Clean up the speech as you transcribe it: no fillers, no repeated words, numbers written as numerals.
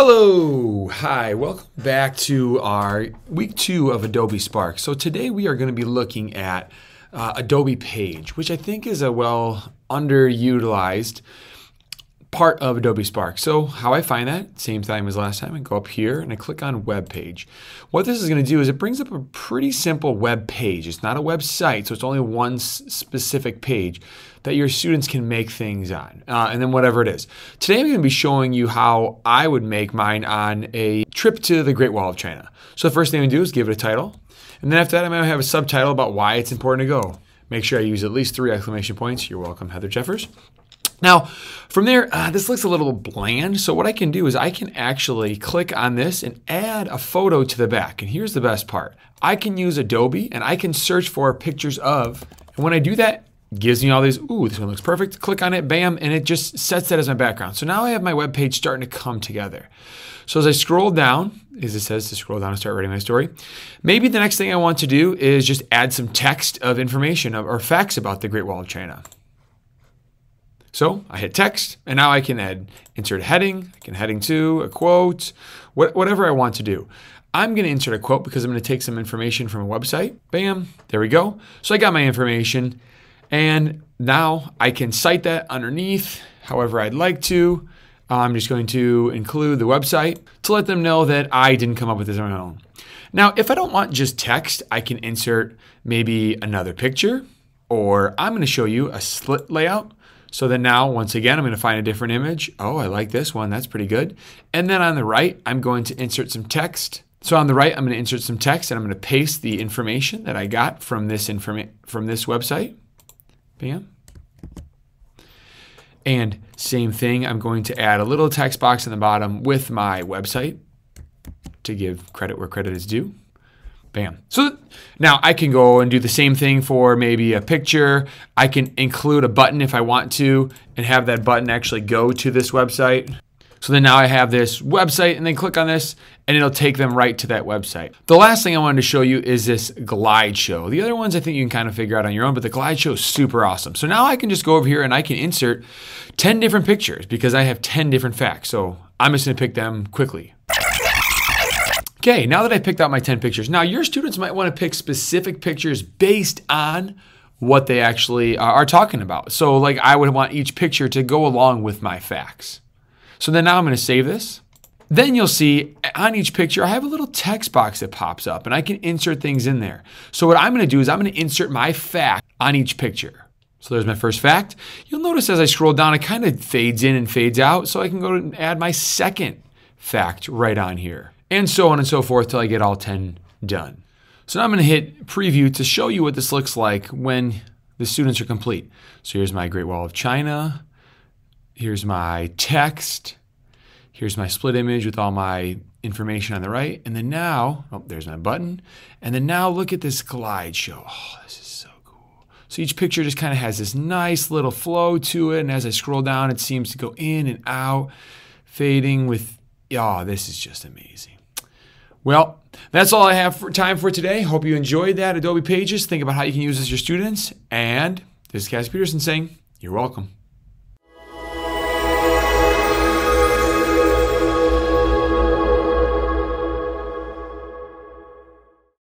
Hello, hi, welcome back to our week 2 of Adobe Spark. So today we are going to be looking at Adobe Page, which I think is a well underutilized part of Adobe Spark. So how I find that, same time as last time, I go up here and I click on Web Page. What this is going to do is it brings up a pretty simple web page. It's not a website, so it's only one specific page that your students can make things on, and then whatever it is. Today I'm going to be showing you how I would make mine on a trip to the Great Wall of China. So the first thing I'm going to do is give it a title, and then after that I'm going to have a subtitle about why it's important to go. Make sure I use at least 3 exclamation points. You're welcome, Heather Jeffers. Now, from there, this looks a little bland, so what I can do is I can actually click on this and add a photo to the back. And here's the best part. I can use Adobe and I can search for pictures of, and when I do that, it gives me all these, ooh, this one looks perfect. Click on it, bam, and it just sets that as my background. So now I have my web page starting to come together. So as I scroll down, as it says to scroll down and start writing my story, maybe the next thing I want to do is just add some text of information or facts about the Great Wall of China. So I hit text, and now I can insert a heading, I can heading to, a quote, whatever I want to do. I'm going to insert a quote because I'm going to take some information from a website. Bam, there we go. So I got my information, and now I can cite that underneath however I'd like to. I'm just going to include the website to let them know that I didn't come up with this on my own. Now, if I don't want just text, I can insert maybe another picture, or I'm going to show you a slit layout. So then now, once again, I'm going to find a different image. Oh, I like this one. That's pretty good. And then on the right, I'm going to insert some text. So on the right, I'm going to insert some text, and I'm going to paste the information that I got from this website. Bam. And same thing, I'm going to add a little text box in the bottom with my website to give credit where credit is due. Bam. So now I can go and do the same thing for maybe a picture. I can include a button if I want to and have that button actually go to this website. So then now I have this website, and then click on this and it'll take them right to that website. The last thing I wanted to show you is this glide show. The other ones I think you can kind of figure out on your own, but the glide show is super awesome. So now I can just go over here and I can insert 10 different pictures because I have 10 different facts. So I'm just going to pick them quickly. Okay, now that I picked out my 10 pictures, now your students might want to pick specific pictures based on what they actually are talking about. So like I would want each picture to go along with my facts. So then now I'm going to save this. Then you'll see on each picture, I have a little text box that pops up and I can insert things in there. So what I'm going to do is I'm going to insert my fact on each picture. So there's my first fact. You'll notice as I scroll down, it kind of fades in and fades out. So I can go and add my second fact right on here. And so on and so forth till I get all 10 done. So now I'm going to hit preview to show you what this looks like when the students are complete. So here's my Great Wall of China. Here's my text. Here's my split image with all my information on the right. And then now, oh, there's my button. And then now look at this glide show. Oh, this is so cool. So each picture just kind of has this nice little flow to it. And as I scroll down, it seems to go in and out, fading with, oh, this is just amazing. Well, that's all I have for time for today. Hope you enjoyed that Adobe Pages. Think about how you can use this with your students. And this is Cass Peterson saying, you're welcome.